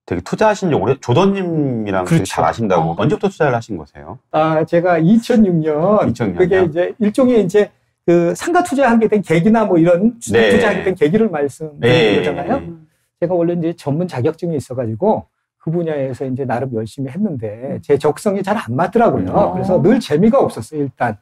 되게 투자하신 지 오래, 조던님이랑 그렇죠. 되게 잘 아신다고. 언제부터 투자를 하신 거세요? 제가 2006년. 그게 이제 일종의 이제 그 상가 투자하게 된 계기나 뭐 이런 주택 투자하게 된 계기를 말씀드린 거잖아요. 제가 원래 이제 전문 자격증이 있어가지고 그 분야에서 이제 나름 열심히 했는데 제 적성이 잘 안 맞더라고요. 그래서 늘 재미가 없었어요, 일단.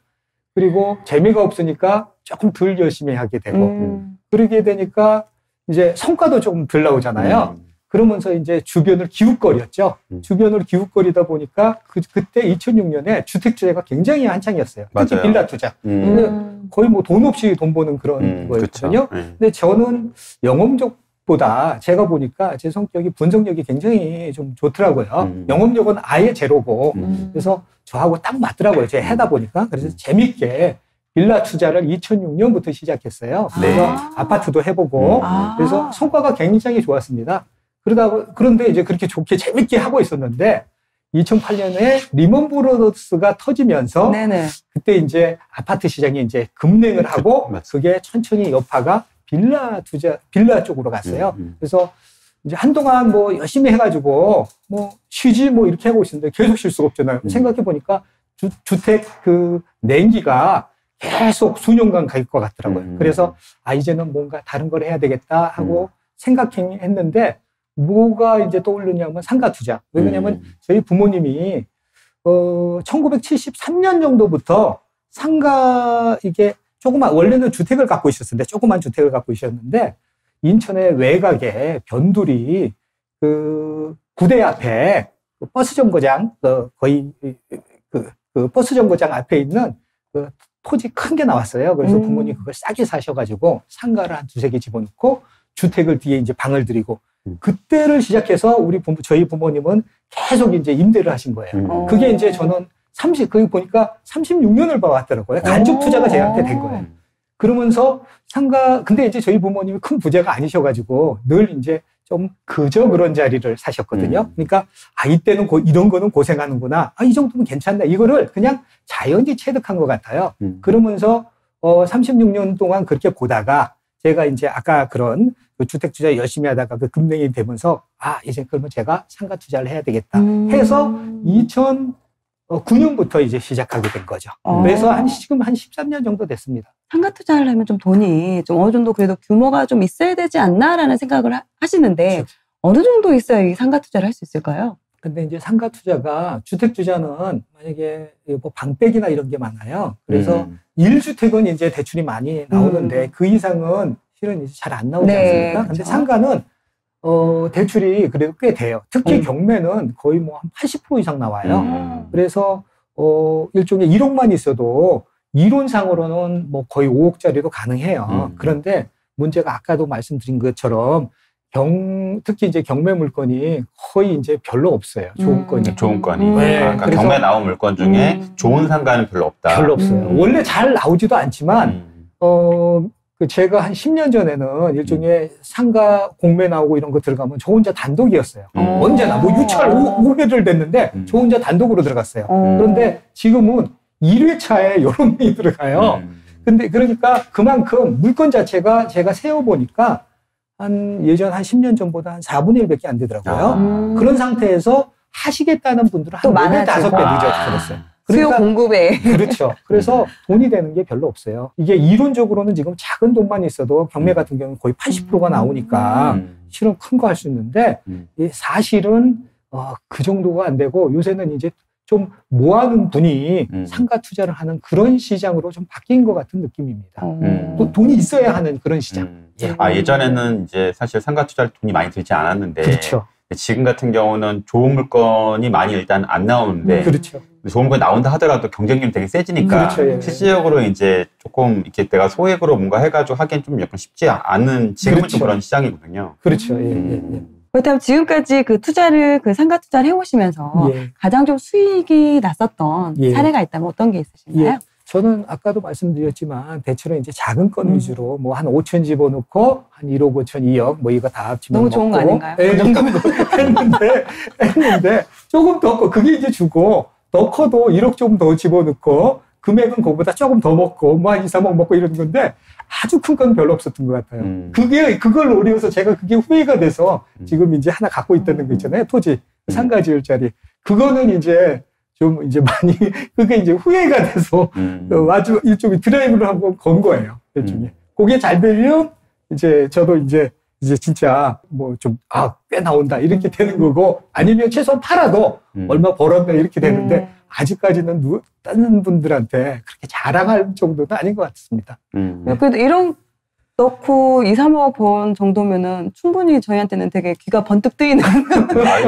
그리고 재미가 없으니까 조금 덜 열심히 하게 되고. 그러게 되니까 이제 성과도 조금 덜 나오잖아요. 그러면서 이제 주변을 기웃거렸죠. 주변을 기웃거리다 보니까 그때 2006년에 주택 투자가 굉장히 한창이었어요. 특히 맞아요. 빌라 투자. 거의 뭐 돈 없이 돈 버는 그런 거였거든요. 근데 저는 영업력보다 제가 보니까 제 성격이 분석력이 굉장히 좀 좋더라고요. 영업력은 아예 제로고. 그래서 저하고 딱 맞더라고요. 제가 하다 보니까. 그래서 재밌게 빌라 투자를 2006년부터 시작했어요. 그래서 아파트도 해보고. 그래서 성과가 굉장히 좋았습니다. 그런데 이제 그렇게 좋게 재밌게 하고 있었는데 2008년에 리먼 브로더스가 터지면서 그때 이제 아파트 시장이 이제 급냉을 하고 그게 천천히 여파가 빌라 쪽으로 갔어요. 그래서 이제 한동안 뭐 열심히 해가지고 뭐 쉬지 뭐 이렇게 하고 있었는데 계속 쉴 수가 없잖아요. 생각해 보니까 주택 그 냉기가 계속 수년간 갈 것 같더라고요. 그래서 이제는 뭔가 다른 걸 해야 되겠다 하고 생각했는데 뭐가 이제 떠오르냐면 상가 투자. 왜냐면 저희 부모님이 1973년 정도부터 상가 이게 조그만 원래는 주택을 갖고 있었는데 조그만 주택을 갖고 있었는데 인천의 외곽에 변두리 그 구대 앞에 그 버스 정거장 거의 그 버스 정거장 앞에 있는 그 토지 큰 게 나왔어요. 그래서 부모님 그걸 싸게 사셔가지고 상가를 한 두세 개 집어넣고 주택을 뒤에 이제 방을 들이고 그때를 시작해서 저희 부모님은 계속 이제 임대를 하신 거예요. 그게 이제 저는 거기 보니까 36년을 봐왔더라고요. 간접 투자가 저한테 된 거예요. 그러면서 근데 이제 저희 부모님이 큰 부자가 아니셔가지고 늘 이제 좀 그저 그런 자리를 사셨거든요. 그러니까 이때는 이런 거는 고생하는구나. 이 정도면 괜찮다. 이거를 그냥 자연히 체득한 것 같아요. 그러면서 36년 동안 그렇게 보다가 제가 이제 아까 그런 그 주택 투자 열심히 하다가 그 급냉이 되면서 이제 그러면 제가 상가 투자를 해야 되겠다 해서 2009년부터 이제 시작하게 된 거죠. 그래서 지금 한 13년 정도 됐습니다. 상가 투자를 하면 좀 돈이 좀 어느 정도 그래도 규모가 좀 있어야 되지 않나라는 생각을 하시는데 그렇죠. 어느 정도 있어야 이 상가 투자를 할 수 있을까요? 근데 이제 상가 투자가 주택 투자는 만약에 뭐 방백이나 이런 게 많아요. 그래서 1주택은 이제 대출이 많이 나오는데 그 이상은 실은 이제 잘 안 나오지 않습니까? 그렇죠. 근데 상가는 대출이 그래도 꽤 돼요. 특히 경매는 거의 뭐 한 80% 이상 나와요. 그래서 일종의 1억만 있어도 이론상으로는 뭐 거의 5억짜리도 가능해요. 그런데 문제가 아까도 말씀드린 것처럼 특히 이제 경매 물건이 거의 이제 별로 없어요. 좋은 건이. 좋은 건이. 그러니까 경매 나온 물건 중에 좋은 상가는 별로 없다. 별로 없어요. 원래 잘 나오지도 않지만, 제가 한 10년 전에는 일종의 상가 공매 나오고 이런 거 들어가면 저 혼자 단독이었어요. 언제나 뭐 유찰 5회를 됐는데 저 혼자 단독으로 들어갔어요. 그런데 지금은 1회차에 여러 명이 들어가요. 근데 그러니까 그만큼 물건 자체가 제가 세어보니까 예전 한 10년 전보다 한 4분의 1밖에 안 되더라고요. 그런 상태에서 하시겠다는 분들은 한 4배, 5배 늦어졌어요. 수요 공급에. 그렇죠. 그래서 돈이 되는 게 별로 없어요. 이게 이론적으로는 지금 작은 돈만 있어도 경매 같은 경우는 거의 80%가 나오니까 실은 큰 거 할 수 있는데 사실은 그 정도가 안 되고 요새는 이제 좀 모아놓은 분이 상가 투자를 하는 그런 시장으로 좀 바뀐 것 같은 느낌입니다. 또 돈이 있어야 하는 그런 시장. 예전에는 이제 사실 상가 투자를 돈이 많이 들지 않았는데. 그렇죠. 지금 같은 경우는 좋은 물건이 많이 일단 안 나오는데. 그렇죠. 좋은 물건이 나온다 하더라도 경쟁률이 되게 세지니까. 그렇죠. 실질적으로 이제 조금 이렇게 내가 소액으로 뭔가 해가지고 하기엔 좀 약간 쉽지 않은 지금은 그렇죠. 좀 그런 시장이거든요. 그렇죠. 그렇다면 지금까지 그 상가 투자를 해오시면서 가장 좀 수익이 났었던 사례가 있다면 어떤 게 있으신가요? 저는 아까도 말씀드렸지만 대출은 이제 작은 건 위주로 뭐 한 5천 집어넣고 한 1억 5천 2억 뭐 이거 다 합치면 너무 좋은 거 아닌가요? 그 정도면 했는데 조금 더 커. 그게 이제 주고 더 커도 1억 좀 더 집어넣고 금액은 그거보다 조금 더 먹고 뭐 한 2, 3억 먹고 이런 건데 아주 큰 건 별로 없었던 것 같아요. 그걸 노려서 제가 그게 후회가 돼서 지금 이제 하나 갖고 있다는 거 있잖아요. 토지. 상가 지을 자리. 그거는 이제 좀 이제 많이, 그게 이제 후회가 돼서 아주 일종의 드라이브를 한번 건 거예요. 일종의. 그게 잘 되면 이제 저도 이제 진짜 뭐 좀, 꽤 나온다. 이렇게 되는 거고, 아니면 최소한 팔아도 얼마 벌었네. 이렇게 되는데, 아직까지는 다른 분들한테 그렇게 자랑할 정도는 아닌 것 같습니다. 그래도 이런 넣고 2, 3억 번 정도면은 충분히 저희한테는 되게 귀가 번뜩 뜨이는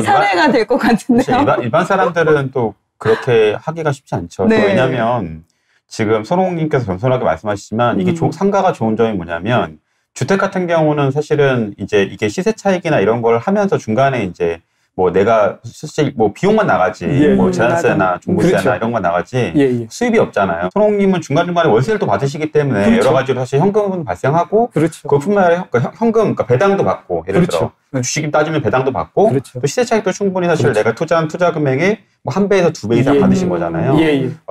사례가 될 것 같은데요. 일반 사람들은 또 그렇게 하기가 쉽지 않죠. 네. 왜냐하면 지금 손홍님께서 겸손하게 말씀하시지만 이게 상가가 좋은 점이 뭐냐면 주택 같은 경우는 사실은 이제 이게 시세 차익이나 이런 걸 하면서 중간에 이제 뭐 내가 사실 뭐 비용만 나가지 뭐 재산세나 종부세나 그렇죠. 이런 건 나가지 수입이 없잖아요. 손홍님은 중간중간에 월세를 또 받으시기 때문에 그렇죠. 여러 가지로 사실 현금은 발생하고 그렇죠. 그뿐만 아니라 현금, 그러니까 배당도 받고 예를 들어 주식이 따지면 배당도 받고 또 시세 차익도 충분히 사실 내가 투자한 투자 금액이 뭐 1배에서 2배 이상 받으신 거잖아요.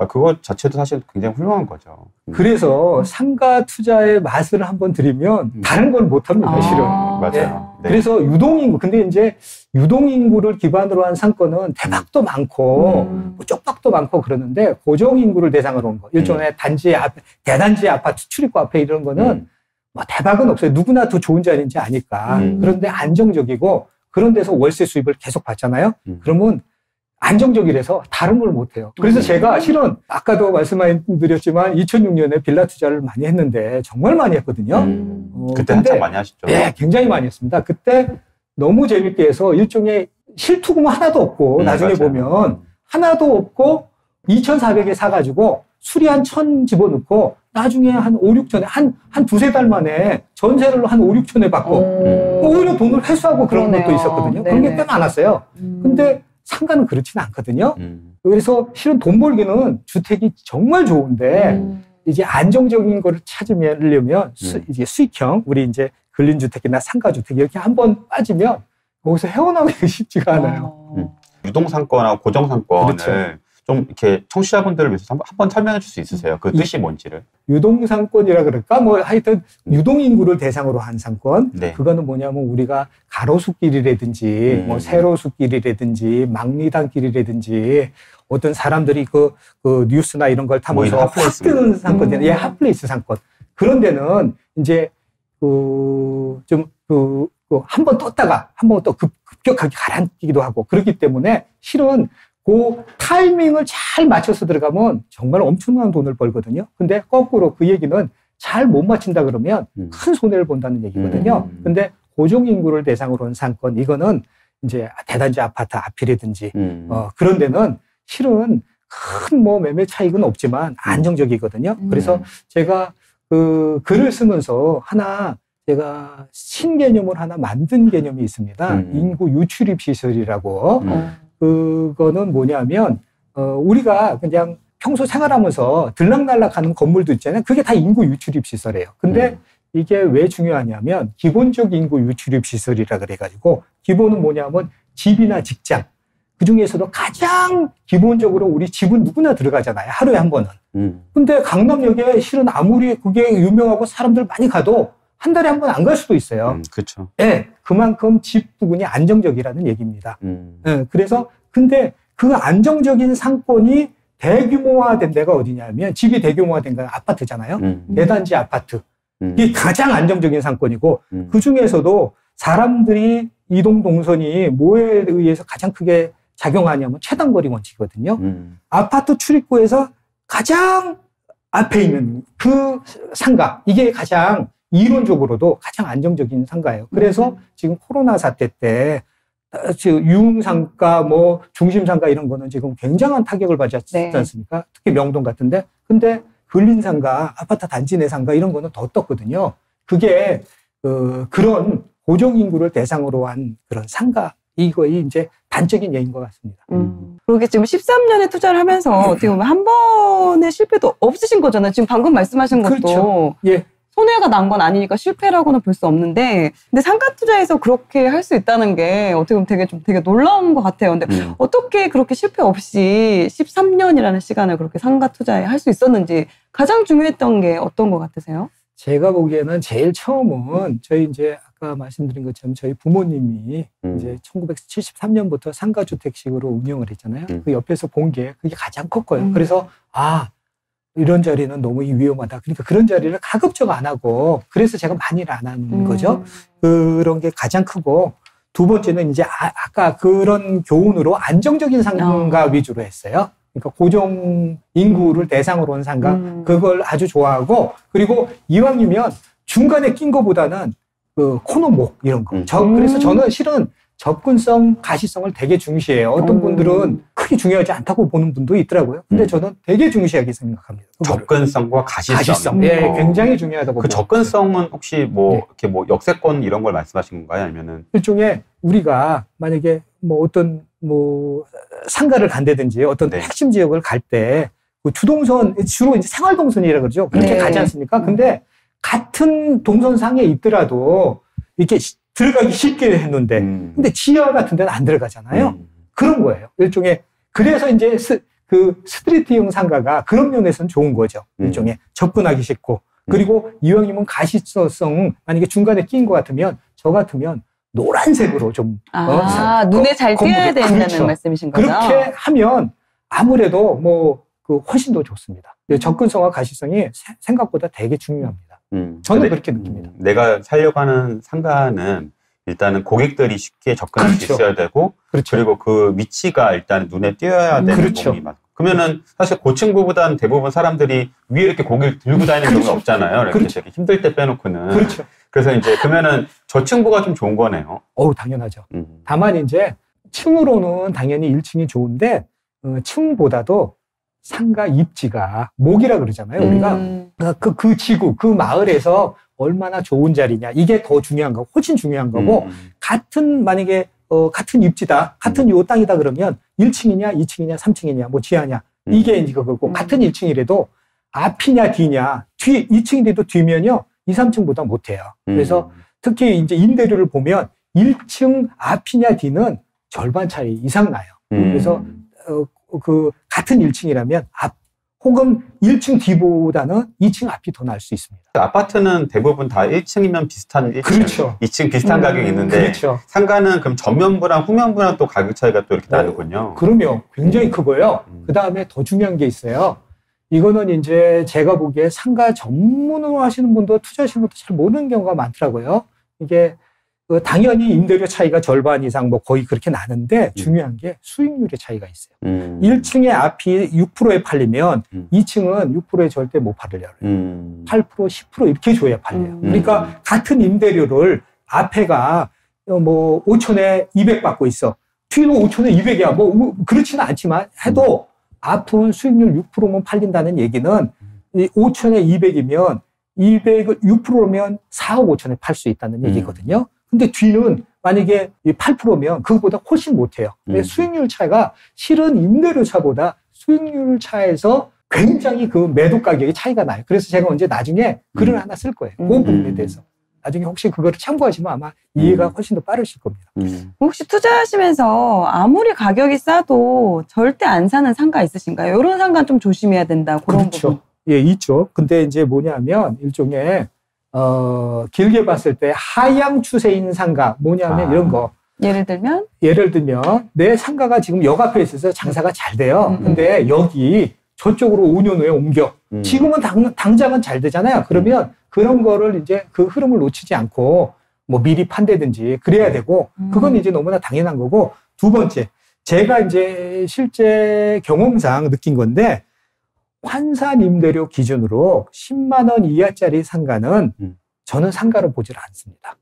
그거 자체도 사실 굉장히 훌륭한 거죠. 그래서 상가 투자의 맛을 한번 들이면 다른 걸 못합니다, 실은. 맞아요. 네. 그래서 유동인구, 근데 이제 유동인구를 기반으로 한 상권은 대박도 많고 뭐 쪽박도 많고 그러는데 고정인구를 대상으로 한 거. 일종의 단지 앞에, 대단지 아파트 출입구 앞에 이런 거는 뭐 대박은 없어요. 누구나 더 좋은 자리인지 아니까. 그런데 안정적이고 그런 데서 월세 수입을 계속 받잖아요. 그러면 안정적이라서 다른 걸 못해요. 그래서 제가 실은 아까도 말씀드렸지만 2006년에 빌라 투자를 많이 했는데 정말 많이 했거든요. 그때 한참 많이 하셨죠? 네, 굉장히 많이 했습니다. 그때 너무 재밌게 해서 일종의 실투금 하나도 없고 나중에 맞아요. 보면 하나도 없고 2,400에 사가지고 수리한 1,000 집어넣고 나중에 한 5, 6천에 한 두세 달 만에 전세를 한 5, 6천에 받고 오히려 돈을 회수하고 그런 것도 있었거든요. 그런 게 꽤 많았어요. 근데 상가는 그렇지는 않거든요. 그래서 실은 돈 벌기는 주택이 정말 좋은데 이제 안정적인 거를 찾으려면 이제 수익형 우리 이제 근린주택이나 상가주택 이렇게 한번 빠지면 거기서 헤어나오기가 쉽지가 않아요. 유동상권하고 고정상권을 그렇죠. 좀 이렇게 청취자분들을 위해서 한번 설명해 줄 수 있으세요? 그 뜻이 뭔지를. 유동상권이라 그럴까? 뭐 하여튼 유동인구를 대상으로 한 상권. 네. 그거는 뭐냐면 우리가 가로수길이라든지 뭐 세로수길이라든지 막리단길이라든지 어떤 사람들이 그 뉴스나 이런 걸 타면서 확 뜨는 상권이잖아요. 예, 핫플레이스 상권. 그런 데는 이제 한 번 떴다가 한 번 또 급격하게 가라앉기도 하고 그렇기 때문에 실은 그 타이밍을 잘 맞춰서 들어가면 정말 엄청난 돈을 벌거든요. 근데 거꾸로 그 얘기는 잘 못 맞춘다 그러면 큰 손해를 본다는 얘기거든요. 근데 고정인구를 대상으로 한 상권, 이거는 이제 대단지 아파트 앞이라든지, 그런 데는 실은 큰 뭐 매매 차익은 없지만 안정적이거든요. 그래서 제가 글을 쓰면서 제가 신개념을 하나 만든 개념이 있습니다. 인구 유출입 시설이라고. 그거는 뭐냐면, 우리가 그냥 평소 생활하면서 들락날락 하는 건물도 있잖아요. 그게 다 인구 유출입 시설이에요. 근데 이게 왜 중요하냐면, 기본적 인구 유출입 시설이라 그래가지고, 기본은 뭐냐면 집이나 직장. 그 중에서도 가장 기본적으로 우리 집은 누구나 들어가잖아요. 하루에 한 번은. 근데 강남역에 실은 아무리 그게 유명하고 사람들 많이 가도 한 달에 한 번 안 갈 수도 있어요. 그렇죠. 네, 그만큼 집 부분이 안정적이라는 얘기입니다. 네, 그래서 근데 그 안정적인 상권이 대규모화된 데가 어디냐면 집이 대규모화된 건 아파트잖아요. 대단지 아파트. 이게 가장 안정적인 상권이고 그 중에서도 사람들이 이동 동선이 뭐에 의해서 가장 크게 작용하냐면 최단거리 원칙이거든요. 아파트 출입구에서 가장 앞에 있는 그 상가, 이게 가장 이론적으로도 가장 안정적인 상가예요. 그래서 지금 코로나 사태 때 유흥상가, 뭐 중심상가 이런 거는 지금 굉장한 타격을 받지 않습니까? 특히 명동 같은데. 근데 근린상가, 아파트 단지 내 상가 이런 거는 더 떴거든요. 그게 그런 고정인구를 대상으로 한 그런 상가, 이거의 이제 단적인 예인 것 같습니다. 그러게 지금 13년에 투자를 하면서 어떻게 보면 한 번의 실패도 없으신 거잖아요. 지금 방금 말씀하신 것도. 그렇죠. 예. 손해가 난 건 아니니까 실패라고는 볼 수 없는데, 근데 상가 투자에서 그렇게 할 수 있다는 게 어떻게 보면 되게 놀라운 것 같아요. 근데 어떻게 그렇게 실패 없이 13년이라는 시간을 그렇게 상가 투자에 할 수 있었는지 가장 중요했던 게 어떤 것 같으세요? 제가 보기에는 제일 처음은 저희 이제 아까 말씀드린 것처럼 저희 부모님이 이제 1973년부터 상가주택식으로 운영을 했잖아요. 그 옆에서 본 게 그게 가장 컸고요. 그래서 이런 자리는 너무 위험하다. 그러니까 그런 자리를 가급적 안 하고 그래서 제가 많이를 안 하는 거죠. 그런 게 가장 크고 두 번째는 이제 아까 그런 교훈으로 안정적인 상가 위주로 했어요. 그러니까 고정 인구를 대상으로 한 상가 그걸 아주 좋아하고 그리고 이왕이면 중간에 낀 거보다는 그 코너목 이런 거. 그래서 저는 실은 접근성, 가시성을 되게 중시해요. 어떤 분들은 크게 중요하지 않다고 보는 분도 있더라고요. 근데 저는 되게 중시하게 생각합니다. 접근성과 가시성. 예, 굉장히 중요하다고. 그 접근성은 혹시 뭐 이렇게 뭐 역세권 이런 걸 말씀하신 건가요? 아니면은 일종의 우리가 만약에 뭐 어떤 뭐 상가를 간다든지 어떤 핵심 지역을 갈 때 그 주동선 주로 이제 생활동선이라 그러죠. 그렇게 가지 않습니까? 근데 같은 동선상에 있더라도 이렇게 들어가기 쉽게 했는데, 근데 지하 같은 데는 안 들어가잖아요. 그런 거예요. 일종의, 그래서 이제 그 스트리트형 상가가 그런 면에서는 좋은 거죠. 일종의 접근하기 쉽고. 그리고 이왕이면 가시성, 만약에 중간에 끼인 것 같으면, 저 같으면 노란색으로 좀. 눈에 잘 띄어야 된다는 그렇죠. 말씀이신 거죠? 그렇게 하면 아무래도 훨씬 더 좋습니다. 접근성과 가시성이 생각보다 되게 중요합니다. 저는 그렇게 느낍니다. 내가 살려고 하는 상가는 일단은 고객들이 쉽게 접근할 수 있어야 되고, 그리고 그 위치가 일단 눈에 띄어야 되는 부분이 맞아요. 그러면은 사실 고층부보다는 대부분 사람들이 위에 이렇게 고개를 들고 다니는 경우가 없잖아요. 이렇게 되게 힘들 때 빼놓고는. 그래서 이제 그러면은 저층부가 좀 좋은 거네요. 당연하죠. 다만 이제 층으로는 당연히 1층이 좋은데 층보다도 상가 입지가 목이라 그러잖아요. 우리가 그 지구, 그 마을에서 얼마나 좋은 자리냐 이게 더 중요한 거고 훨씬 중요한 거고 같은 만약에 같은 입지다, 같은 요 땅이다 그러면 1층이냐, 2층이냐, 3층이냐, 뭐 지하냐 이게 이제 그거고 같은 1층이라도 앞이냐 뒤냐, 2층이 돼도 뒤면요 2, 3층보다 못해요. 그래서 특히 이제 임대료를 보면 1층 앞이냐 뒤는 절반 차이 이상 나요. 그래서 그 같은 1층이라면 앞 혹은 1층 뒤보다는 2층 앞이 더 나을 수 있습니다. 아파트는 대부분 다 1층이면 비슷한 1층, 그렇죠. 2층 비슷한 가격이 있는데 그렇죠. 상가는 그럼 전면부랑 후면부랑 또 가격 차이가 또 이렇게 나는군요. 그럼요. 굉장히 크고요. 그 다음에 더 중요한 게 있어요. 이거는 이제 제가 보기에 상가 전문으로 하시는 분도 투자하시는 분도 잘 모르는 경우가 많더라고요. 이게 당연히 임대료 차이가 절반 이상 뭐 거의 그렇게 나는데 중요한 게 수익률의 차이가 있어요. 1층의 앞이 6%에 팔리면 2층은 6%에 절대 못 팔려요. 8%, 10% 이렇게 줘야 팔려요. 그러니까 같은 임대료를 앞에가 뭐 5천에 200 받고 있어. 뒤도 5천에 200이야. 뭐 그렇지는 않지만 해도 앞은 수익률 6%면 팔린다는 얘기는 5천에 200이면 200을 6%면 4억 5천에 팔 수 있다는 얘기거든요. 근데 뒤는 만약에 8%면 그것보다 훨씬 못해요. 수익률 차이가 실은 임대료 차보다 수익률 차에서 굉장히 그 매도 가격이 차이가 나요. 그래서 제가 언제 나중에 글을 하나 쓸 거예요. 그 부분에 대해서. 나중에 혹시 그거를 참고하시면 아마 이해가 훨씬 더 빠르실 겁니다. 혹시 투자하시면서 아무리 가격이 싸도 절대 안 사는 상가 있으신가요? 이런 상가는 좀 조심해야 된다. 그런 그렇죠. 부분. 예, 있죠. 근데 이제 뭐냐면 일종의 길게 봤을 때 하향 추세인 상가 뭐냐면 이런 거. 예를 들면 내 상가가 지금 역 앞에 있어서 장사가 잘 돼요. 근데 여기 저쪽으로 5년 후에 옮겨. 지금은 당장은 잘 되잖아요. 그러면 그런 거를 이제 그 흐름을 놓치지 않고 뭐 미리 판다든지 그래야 되고 그건 이제 너무나 당연한 거고 두 번째 제가 이제 실제 경험상 느낀 건데 환산 임대료 기준으로 10만 원 이하짜리 상가는 저는 상가로 보질 않습니다.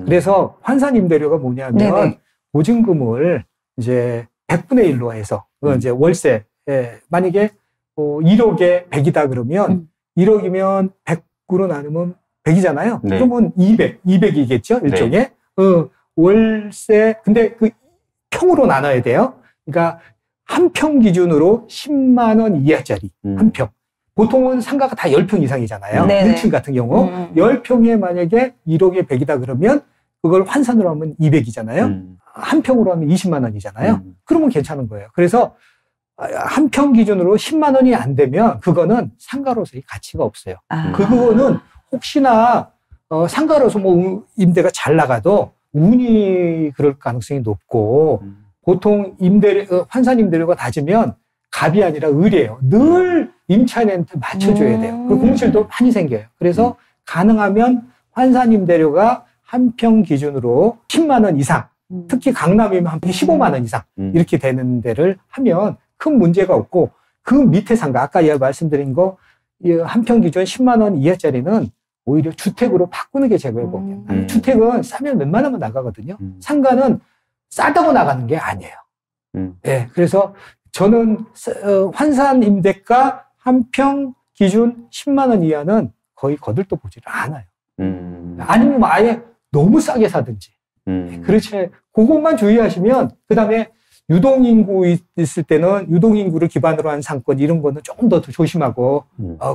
그래서 환산 임대료가 뭐냐면 네네. 보증금을 이제 100분의 1로 해서 이제 월세 만약에 1억에 100이다 그러면 1억이면 100으로 나누면 100이잖아요. 네. 그러면 200이겠죠 일종의 월세 근데 그 평으로 나눠야 돼요. 그러니까 한 평 기준으로 10만 원 이하짜리 한 평. 보통은 상가가 다 10평 이상이잖아요. 네네. 1층 같은 경우 10평에 만약에 1억에 100이다 그러면 그걸 환산으로 하면 200이잖아요. 한 평으로 하면 20만 원이잖아요. 그러면 괜찮은 거예요. 그래서 한 평 기준으로 10만 원이 안 되면 그거는 상가로서의 가치가 없어요. 그거는 혹시나 상가로서 뭐 임대가 잘 나가도 운이 그럴 가능성이 높고 보통 환산 임대료가 낮으면 갑이 아니라 을이에요. 늘 임차인한테 맞춰줘야 돼요. 그리고 공실도 많이 생겨요. 그래서 가능하면 환산 임대료가 한 평 기준으로 10만 원 이상, 특히 강남이면 한 평에 15만 원 이상 이렇게 되는 데를 하면 큰 문제가 없고 그 밑에 상가, 아까 말씀드린 거 한 평 기준 10만 원 이하짜리는 오히려 주택으로 바꾸는 게 제거해 보면 주택은 싸면 웬만하면 나가거든요. 상가는 싸다고 나가는 게 아니에요. 네, 그래서 저는 환산 임대가 한 평 기준 10만 원 이하는 거의 거들떠 보지를 않아요. 아니면 아예 너무 싸게 사든지. 그렇지. 그것만 주의하시면 그다음에 유동인구 있을 때는 유동인구를 기반으로 한 상권 이런 거는 조금 더 조심하고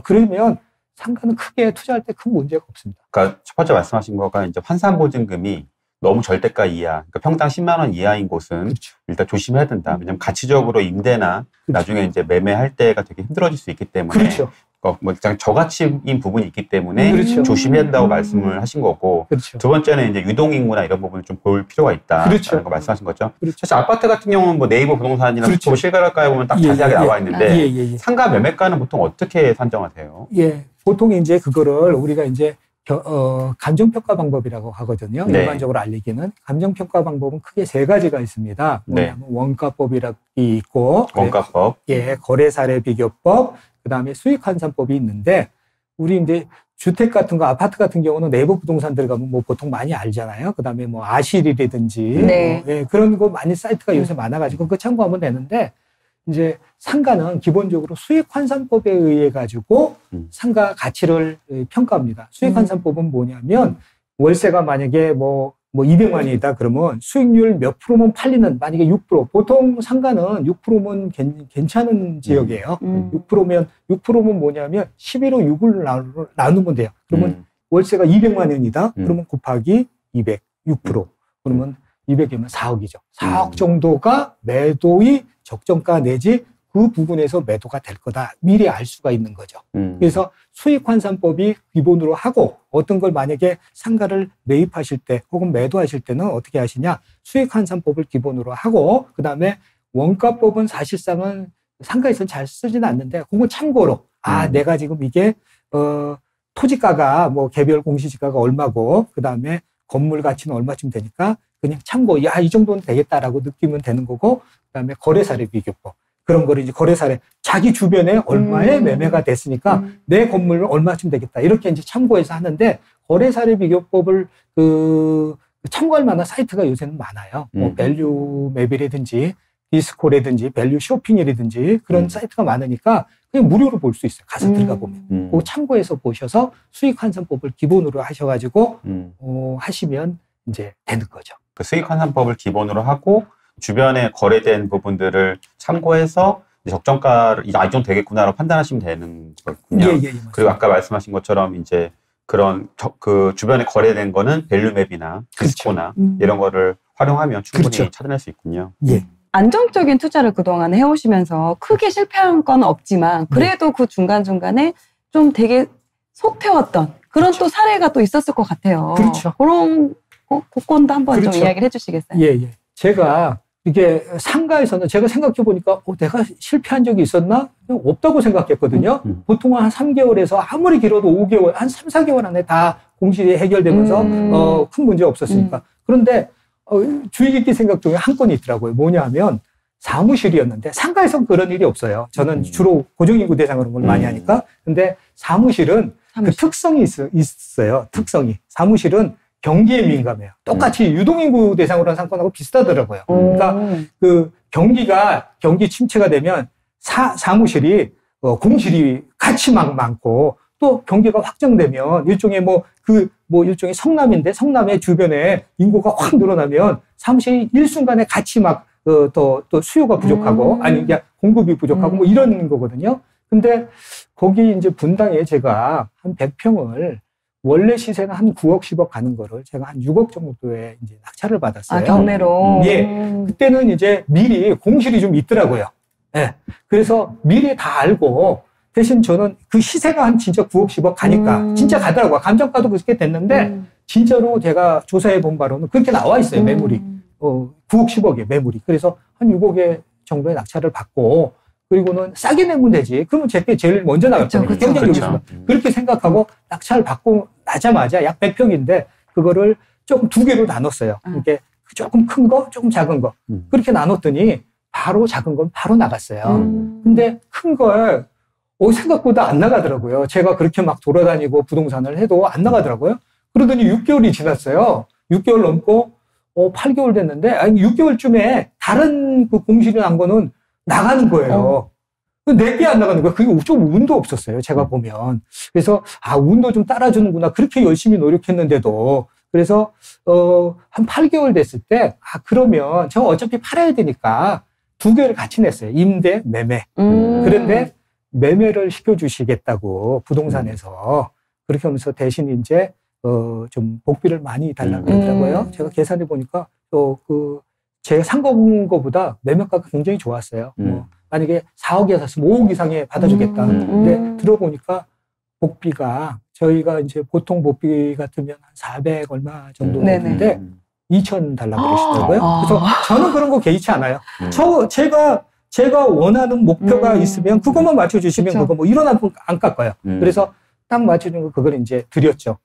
그러면 상가는 크게 투자할 때 큰 문제가 없습니다. 그러니까 첫 번째 말씀하신 거가 이제 환산보증금이 너무 절대가 이하, 그러니까 평당 10만 원 이하인 곳은 그렇죠. 일단 조심해야 된다. 왜냐하면 가치적으로 임대나 그렇죠. 나중에 이제 매매할 때가 되게 힘들어질 수 있기 때문에 그렇죠. 뭐 저가치인 부분이 있기 때문에 그렇죠. 조심해야 된다고 말씀을 하신 거고 그렇죠. 두 번째는 이제 유동인구나 이런 부분을 좀 볼 필요가 있다라는 그렇죠. 거 말씀하신 거죠. 그렇죠. 사실 아파트 같은 경우는 뭐 네이버 부동산이나 그렇죠. 실거래가에 보면 딱 자세하게 나와 있는데 상가 매매가는 보통 어떻게 산정하세요? 예, 보통 이제 그거를 우리가 이제 감정평가 방법이라고 하거든요. 네. 일반적으로 알리기는 감정평가 방법은 크게 세 가지가 있습니다. 뭐냐면 원가법이라고 있고, 원가법, 예, 거래사례 비교법, 그다음에 수익환산법이 있는데 우리 이제 주택 같은 거, 아파트 같은 경우는 네이버 부동산 들어가면 뭐 보통 많이 알잖아요. 그다음에 뭐 아실이라든지 네. 예, 그런 거 많이 사이트가 요새 많아가지고 그거 참고하면 되는데. 이제 상가는 기본적으로 수익환산법에 의해 가지고 상가 가치를 평가합니다. 수익환산법은 뭐냐면 월세가 만약에 뭐 200만이다 그러면 수익률 몇 프로면 팔리는 만약에 6% 보통 상가는 6%면 괜찮은 지역이에요. 6%면 뭐냐면 11호 6을 나누면 돼요. 그러면 월세가 200만 원이다. 그러면 곱하기 200, 6%. 그러면 200이면 4억이죠. 4억 정도가 매도의 적정가 내지 그 부분에서 매도가 될 거다. 미리 알 수가 있는 거죠. 그래서 수익환산법이 기본으로 하고 어떤 걸 만약에 상가를 매입하실 때 혹은 매도하실 때는 어떻게 하시냐. 수익환산법을 기본으로 하고 그다음에 원가법은 사실상은 상가에서는 잘 쓰지는 않는데 그건 참고로 내가 지금 이게 토지가가 뭐 개별 공시지가가 얼마고 그다음에 건물 가치는 얼마쯤 되니까 그냥 참고, 이 정도는 되겠다라고 느끼면 되는 거고, 그 다음에 거래사례 비교법. 그런 거를 이제 거래사례, 자기 주변에 얼마에 매매가 됐으니까 내 건물은 얼마쯤 되겠다. 이렇게 이제 참고해서 하는데, 거래사례 비교법을 참고할 만한 사이트가 요새는 많아요. 뭐, 밸류맵이라든지, 디스코라든지, 밸류 쇼핑이라든지 그런 사이트가 많으니까 그냥 무료로 볼 수 있어요. 가서 들어가 보면. 그거 참고해서 보셔서 수익환산법을 기본으로 하셔가지고, 하시면 이제 되는 거죠. 그 수익환산법을 기본으로 하고 주변에 거래된 부분들을 참고해서 적정가를 이 정도 되겠구나라고 판단하시면 되는 거군요. 예, 그리고 아까 말씀하신 것처럼 이제 그런 그 주변에 거래된 거는 밸류맵이나 디스코나 이런 거를 활용하면 충분히 찾아낼 수 있군요. 예. 안정적인 투자를 그동안 해오시면서 크게 실패한 건 없지만 그래도 그 중간중간에 좀 되게 속태웠던 그런 또 사례가 또 있었을 것 같아요. 그렇죠. 그런 그건도 한번 좀 이야기를 해주시겠어요? 예. 제가 이게 상가에서는 제가 생각해 보니까 내가 실패한 적이 있었나? 없다고 생각했거든요. 보통 한 3개월에서 아무리 길어도 5개월, 한 3, 4개월 안에 다 공실이 해결되면서 큰 문제 없었으니까. 그런데 주의 깊게 생각 중에 한 건이 있더라고요. 뭐냐 하면 사무실이었는데 상가에서는 그런 일이 없어요. 저는 주로 고정인구 대상으로 걸 많이 하니까. 근데 사무실은 그 특성이 있어요. 특성이. 사무실은 경기에 민감해요. 똑같이 유동인구 대상으로 한 상권하고 비슷하더라고요. 그러니까 그 경기 침체가 되면 사무실이 공실이 같이 막 많고 또 경기가 확정되면 일종의 일종의 성남인데 성남의 주변에 인구가 확 늘어나면 사무실이 일순간에 같이 막 또 수요가 부족하고 아니 그냥 공급이 부족하고 뭐 이런 거거든요. 근데 거기 이제 분당에 제가 한 100평을 원래 시세는 한 9억, 10억 가는 거를 제가 한 6억 정도에 이제 낙찰을 받았어요. 경매로. 예. 그때는 이제 미리 공실이 좀 있더라고요. 예. 그래서 미리 다 알고 대신 저는 그 시세가 한 진짜 9억, 10억 가니까 진짜 가더라고요. 감정가도 그렇게 됐는데 진짜로 제가 조사해 본 바로는 그렇게 나와 있어요. 매물이. 9억, 10억에 매물이. 그래서 한 6억에 정도의 낙찰을 받고 그리고는 싸게 내면 되지. 그러면 제게 제일 먼저 나갈 거예요. 경쟁력이 있습니다. 그렇게 생각하고 낙찰 받고 나자마자 약 100평인데 그거를 조금 두 개로 나눴어요. 이게 조금 큰 거, 조금 작은 거. 그렇게 나눴더니 바로 작은 건 바로 나갔어요. 근데 큰 걸 생각보다 안 나가더라고요. 제가 그렇게 막 돌아다니고 부동산을 해도 안 나가더라고요. 그러더니 6개월이 지났어요. 6개월 넘고 8개월 됐는데 아니 6개월쯤에 다른 그 공실이 난 거는 나가는 거예요. 내게 안 나가는 거예요. 그게 좀 운도 없었어요. 제가 보면. 그래서 운도 좀 따라주는구나. 그렇게 열심히 노력했는데도. 그래서 한 8개월 됐을 때 그러면 저 어차피 팔아야 되니까 두 개를 같이 냈어요. 임대, 매매. 그런데 매매를 시켜주시겠다고 부동산에서 그렇게 하면서 대신 이제 좀 복비를 많이 달라고 그러더라고요. 제가 계산해 보니까 제가 산 거보다 매매가가 굉장히 좋았어요. 만약에 4억에 샀으면 5억 이상에 받아주겠다. 근데 들어보니까 복비가 저희가 이제 보통 복비 같으면 한 400 얼마 정도 되는데 2,000 달라고 그러시더라고요. 그래서 저는 그런 거 개의치 않아요. 제가 원하는 목표가 있으면 그것만 맞춰주시면 그거 뭐 1원 안 깎아요. 그래서 딱 맞춰준 거 그걸 이제 드렸죠.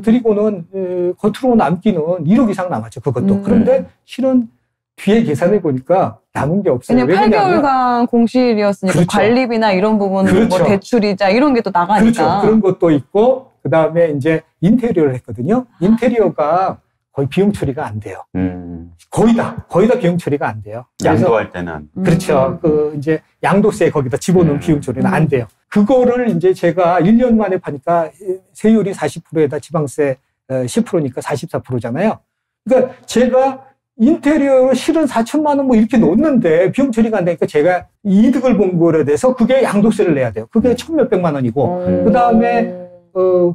드리고는 겉으로 남기는 1억 이상 남았죠. 그것도. 그런데 실은 뒤에 계산해 보니까 남은 게 없어요. 왜냐면 8개월간 공실이었으니까 그렇죠. 관리비나 이런 부분은 그렇죠. 뭐 대출이자 이런 게 또 나가니까. 그렇죠. 그런 것도 있고 그 다음에 이제 인테리어를 했거든요. 인테리어가 거의 비용 처리가 안 돼요. 거의 다 비용 처리가 안 돼요. 양도할 때는. 그렇죠. 이제 양도세 거기다 집어넣은 비용 처리는 안 돼요. 그거를 이제 제가 1년 만에 파니까 세율이 40%에다 지방세 10%니까 44%잖아요. 그러니까 제가 인테리어로 실은 4천만 원 뭐 이렇게 놓는데 비용 처리가 안 되니까 제가 이득을 본 거에 대해서 그게 양도세를 내야 돼요. 그게 1,몇백만 원이고 그 다음에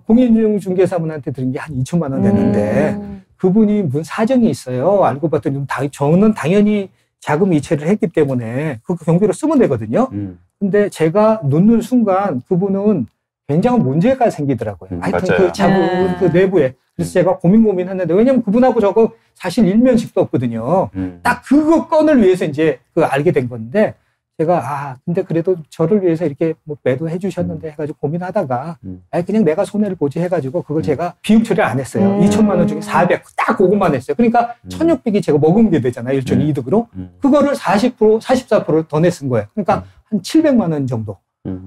공인중개사분한테 드린 게 한 2천만 원 됐는데 그분이 무슨 사정이 있어요. 알고 봤더니 저는 당연히 자금 이체를 했기 때문에 그 경비로 쓰면 되거든요. 근데 제가 놓는 순간 그분은 굉장한 문제가 생기더라고요. 하여튼 맞아요. 그 자금 그 내부에. 그래서 제가 고민했는데 왜냐면 그분하고 저거 사실 일면식도 없거든요. 딱 그거 건을 위해서 이제 알게 된 건데 제가 근데 그래도 저를 위해서 이렇게 뭐 매도해 주셨는데 해가지고 고민하다가 그냥 내가 손해를 보지 해가지고 그걸 제가 비용 처리를 안 했어요. 2천만 원 중에 400 딱 그것만 했어요. 그러니까 1,600이 제가 먹은 게 되잖아요. 일종의 이득으로. 그거를 40%, 44% 더 냈은 거예요. 그러니까 한 700만 원 정도.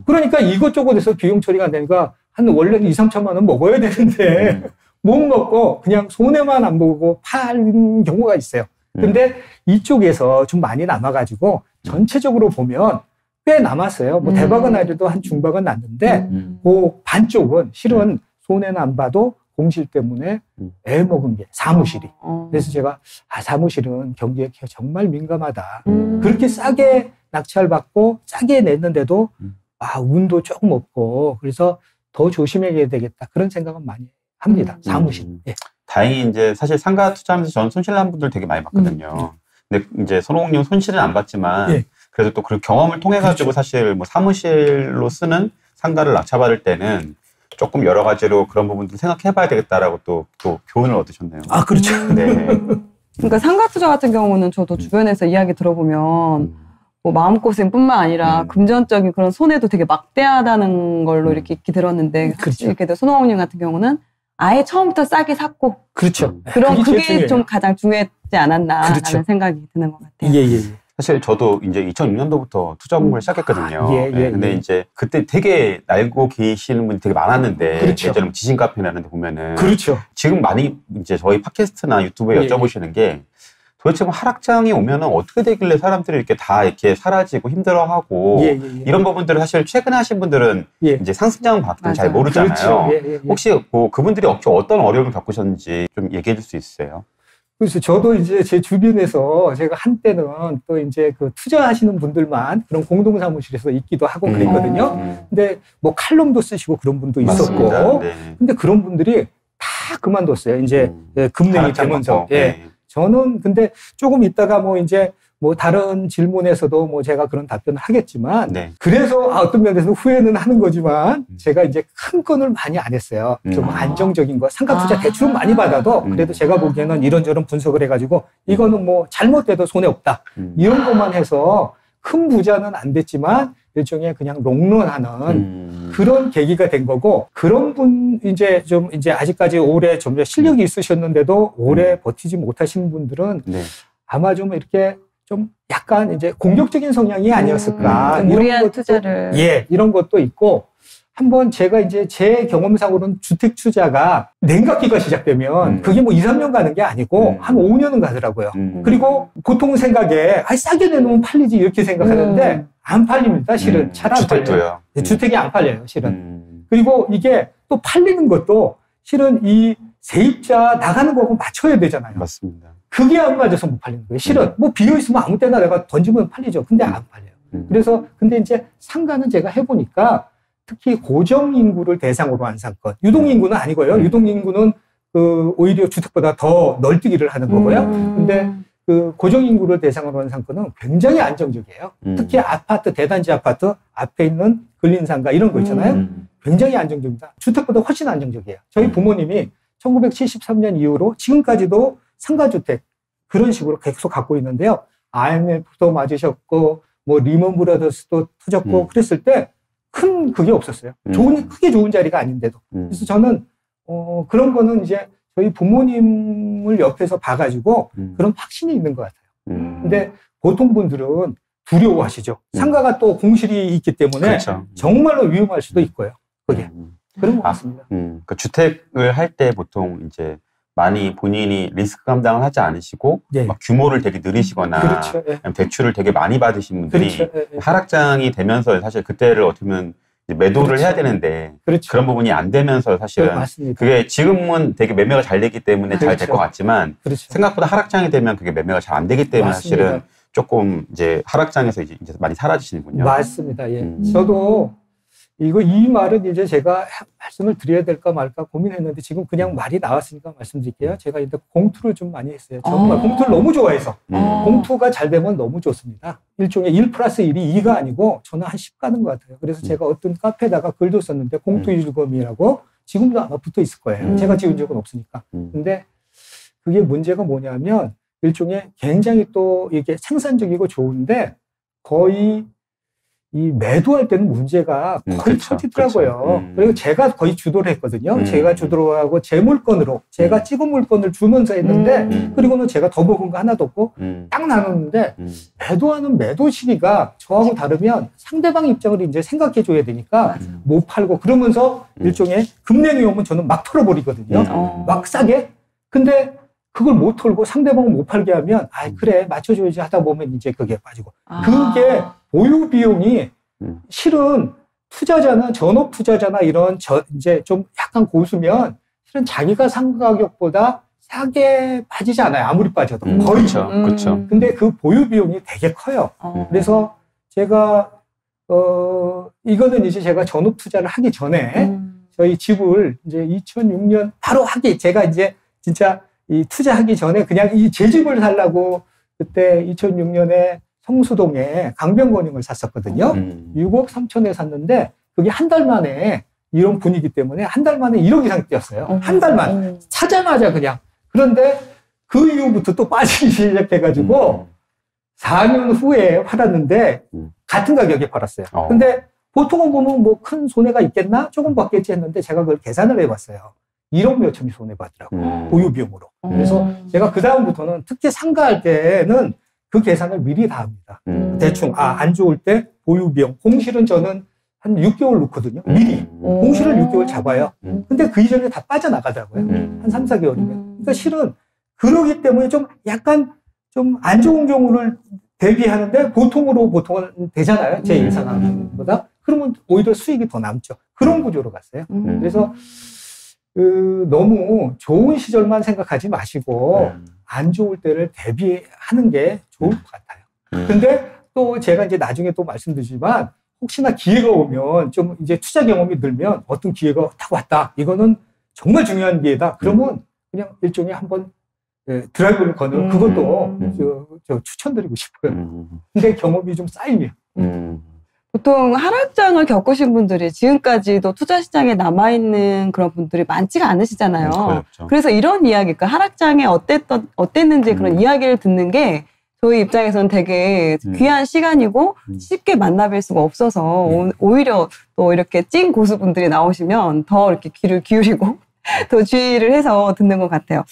그러니까 이것저것에서 비용 처리가 안 되니까 원래는 2, 3천만 원 먹어야 되는데 못 먹고 그냥 손해만 안 보고 파는 경우가 있어요. 근데 이쪽에서 좀 많이 남아가지고 전체적으로 보면 꽤 남았어요. 뭐 대박은 아니어도 한 중박은 났는데 그 반쪽은 실은 손해는 안 봐도 공실 때문에 애 먹은 게 사무실이. 그래서 제가 사무실은 경기에 정말 민감하다. 그렇게 싸게 낙찰받고 싸게 냈는데도 운도 조금 없고 그래서 더 조심해야 되겠다. 그런 생각은 많이 합니다. 사무실. 예. 다행히 이제 사실 상가 투자하면서 저는 손실 난 분들 되게 많이 봤거든요. 근데 이제 손홍님 손실은 안 봤지만 예. 그래도 또 그 경험을 통해 가지고 그렇죠. 사실 뭐 사무실로 쓰는 상가를 낙찰받을 때는 조금 여러 가지로 그런 부분들 생각해봐야 되겠다라고 또 교훈을 얻으셨네요. 그렇죠. 네. 그러니까 상가 투자 같은 경우는 저도 주변에서 이야기 들어보면 뭐 마음고생뿐만 아니라 금전적인 그런 손해도 되게 막대하다는 걸로 이렇게 익히 들었는데 그렇죠. 이렇게 손홍님 같은 경우는 아예 처음부터 싸게 샀고 그렇죠. 그게 좀 가장 중요했지 않았나라는 그렇죠. 생각이 드는 것 같아요. 예. 사실 저도 이제 2006년도부터 투자 공부를 시작했거든요. 근데 이제 그때 되게 알고 계시는 분이 되게 많았는데 그렇죠. 예전에 지신 카페나 이런 데 보면은 그렇죠. 지금 많이 이제 저희 팟캐스트나 유튜브에 여쭤보시는 게 도대체 뭐 하락장이 오면은 어떻게 되길래 사람들이 이렇게 다 이렇게 사라지고 힘들어하고 이런 부분들을 사실 최근에 하신 분들은 이제 상승장 받든 잘 모르잖아요. 그렇죠. 혹시 뭐 그분들이 어떤 어려움을 겪으셨는지 좀 얘기해 줄 수 있어요? 그래서 저도 이제 제 주변에서 제가 한때는 또 이제 그 투자하시는 분들만 그런 공동사무실에서 있기도 하고 그랬거든요. 근데 뭐 칼럼도 쓰시고 그런 분도 있었고. 근데 그런 분들이 다 그만뒀어요. 이제 급냉이 되면서. 저는 근데 조금 있다가 뭐 이제 뭐 다른 질문에서도 뭐 제가 그런 답변을 하겠지만 네. 그래서 어떤 면에서 후회는 하는 거지만 제가 이제 큰 건을 많이 안 했어요. 좀 안정적인 거. 상가투자 대출은 많이 받아도 그래도 제가 보기에는 이런저런 분석을 해가지고 이거는 뭐 잘못돼도 손해 없다. 이런 것만 해서 큰 부자는 안 됐지만 일종의 그냥 롱런하는 그런 계기가 된 거고 그런 분 이제 좀 이제 아직까지 오래 좀 실력이 있으셨는데도 오래 버티지 못하시는 분들은 네. 아마 좀 이렇게 좀 약간 이제 공격적인 성향이 아니었을까. 무리한 투자를. 예, 이런 것도 있고 한번 제가 이제 제 경험상으로는 주택 투자가 냉각기가 시작되면 그게 뭐 2, 3년 가는 게 아니고 한 5년은 가더라고요. 그리고 보통 생각에 싸게 내놓으면 팔리지 이렇게 생각하는데 안 팔립니다. 실은 잘 안 팔려요. 주택이 안 팔려요. 실은. 그리고 이게 또 팔리는 것도 실은 이 세입자 나가는 거하고 맞춰야 되잖아요. 맞습니다. 그게 안 맞아서 못 팔리는 거예요. 실은 뭐 비어있으면 아무 때나 내가 던지면 팔리죠. 근데 안 팔려요. 그래서 근데 이제 상가는 제가 해보니까 특히 고정인구를 대상으로 한 상권. 유동인구는 아니고요. 유동인구는 오히려 주택보다 더 널뛰기를 하는 거고요. 근데 그 고정인구를 대상으로 한 상권은 굉장히 안정적이에요. 특히 아파트, 대단지 아파트 앞에 있는 근린상가 이런 거 있잖아요. 굉장히 안정적입니다. 주택보다 훨씬 안정적이에요. 저희 부모님이 1973년 이후로 지금까지도 상가주택 그런 식으로 계속 갖고 있는데요. IMF도 맞으셨고 뭐 리먼 브라더스도 터졌고 그랬을 때 큰 그게 없었어요. 크게 좋은 자리가 아닌데도. 그래서 저는 그런 거는 이제 저희 부모님을 옆에서 봐가지고 그런 확신이 있는 것 같아요. 근데 보통 분들은 두려워하시죠. 상가가 또 공실이 있기 때문에 그렇죠. 정말로 위험할 수도 있고요. 그게. 그런 것 같습니다. 그러니까 주택을 할 때 보통 이제 많이 본인이 리스크 감당을 하지 않으시고 예. 막 규모를 되게 늘리시거나 그렇죠. 예. 대출을 되게 많이 받으신 분들이 그렇죠. 예. 하락장이 되면서 사실 그때를 어떻게 보면 이제 매도를 그렇죠. 해야 되는데 그렇죠. 그런 부분이 안 되면서 사실은 맞습니다. 그게 지금은 되게 매매가 잘 되기 때문에 잘 될 것 같지만 그렇죠. 생각보다 하락장이 되면 그게 매매가 잘 안 되기 때문에 맞습니다. 사실은 조금 이제 하락장에서 이제 많이 사라지시는군요. 맞습니다. 예. 저도 이 말은 이제 제가 말씀을 드려야 될까 말까 고민했는데 지금 그냥 말이 나왔으니까 말씀드릴게요. 제가 이제 공투를 좀 많이 했어요. 정말 공투를 너무 좋아해서. 공투가 잘 되면 너무 좋습니다. 일종의 1+1이 2가 아니고 저는 한 10 가는 것 같아요. 그래서 제가 어떤 카페에다가 글도 썼는데 공투 일검이라고 지금도 아마 붙어 있을 거예요. 제가 지은 적은 없으니까. 근데 그게 문제가 뭐냐면 일종의 굉장히 또 이게 생산적이고 좋은데 거의 이 매도할 때는 문제가 거의 그렇죠. 터지더라고요. 그렇죠. 그리고 제가 거의 주도를 했거든요. 제가 주도를 하고 제 물건으로 제가 찍은 물건을 주면서 했는데 그리고는 제가 더 먹은 거 하나도 없고 딱 나눴는데 매도하는 매도 시기가 저하고 다르면 상대방 입장을 이제 생각해 줘야 되니까 못 팔고 그러면서 일종의 금냉이 오면 저는 막 털어버리거든요. 막 싸게. 근데 그걸 못 털고 상대방을 못 팔게 하면 그래 맞춰줘야지 하다 보면 이제 그게 빠지고 그게 보유 비용이 실은 투자자나 전업 투자자나 이런 이제 좀 약간 고수면 실은 자기가 산 가격보다 싸게 빠지지 않아요. 아무리 빠져도 거의. 그렇죠. 근데 그 보유 비용이 되게 커요. 그래서 제가 이거는 이제 제가 전업 투자를 하기 전에 저희 집을 이제 2006년 바로 제가 이제 진짜 이 투자하기 전에 그냥 제 집을 살라고 그때 2006년에 성수동에 강변권역을 샀었거든요. 6억 3천에 샀는데 그게 한 달 만에 이런 분위기 때문에 한 달 만에 1억 이상 뛰었어요. 한 달만. 사자마자 그냥. 그런데 그 이후부터 또 빠지기 시작해가지고 4년 후에 팔았는데 같은 가격에 팔았어요. 근데 보통은 보면 뭐 큰 손해가 있겠나? 조금 받겠지 했는데 제가 그걸 계산을 해봤어요. 1억 몇천이 손해봤더라고요. 보유 비용으로. 그래서 제가 그다음부터는 특히 상가할 때는 그 계산을 미리 다 합니다. 대충, 안 좋을 때 보유 비용. 공실은 저는 한 6개월 넣거든요. 미리. 공실을 6개월 잡아요. 근데 그 이전에 다 빠져나가더라고요. 한 3, 4개월이면. 그러니까 실은 그러기 때문에 좀 약간 좀 안 좋은 경우를 대비하는데 보통은 되잖아요. 제 예상보다. 그러면 오히려 수익이 더 남죠. 그런 구조로 갔어요. 그래서 너무 좋은 시절만 생각하지 마시고 안 좋을 때를 대비하는 게 좋을 것 같아요. 근데 또 제가 이제 나중에 또 말씀드리지만 혹시나 기회가 오면 좀 이제 투자 경험이 늘면 어떤 기회가 딱 왔다. 이거는 정말 중요한 기회다. 그러면 그냥 일종의 한번 드라이브를 거는 그것도 저 추천드리고 싶어요. 근데 경험이 좀 쌓이면. 보통 하락장을 겪으신 분들이 지금까지도 투자 시장에 남아있는 그런 분들이 많지가 않으시잖아요. 그렇죠. 그래서 이런 이야기, 그러니까 하락장에 어땠는지 그런 이야기를 듣는 게 저희 입장에서는 되게 귀한 시간이고 쉽게 만나뵐 수가 없어서 오히려 또 이렇게 찐 고수분들이 나오시면 더 이렇게 귀를 기울이고 더 주의를 해서 듣는 것 같아요.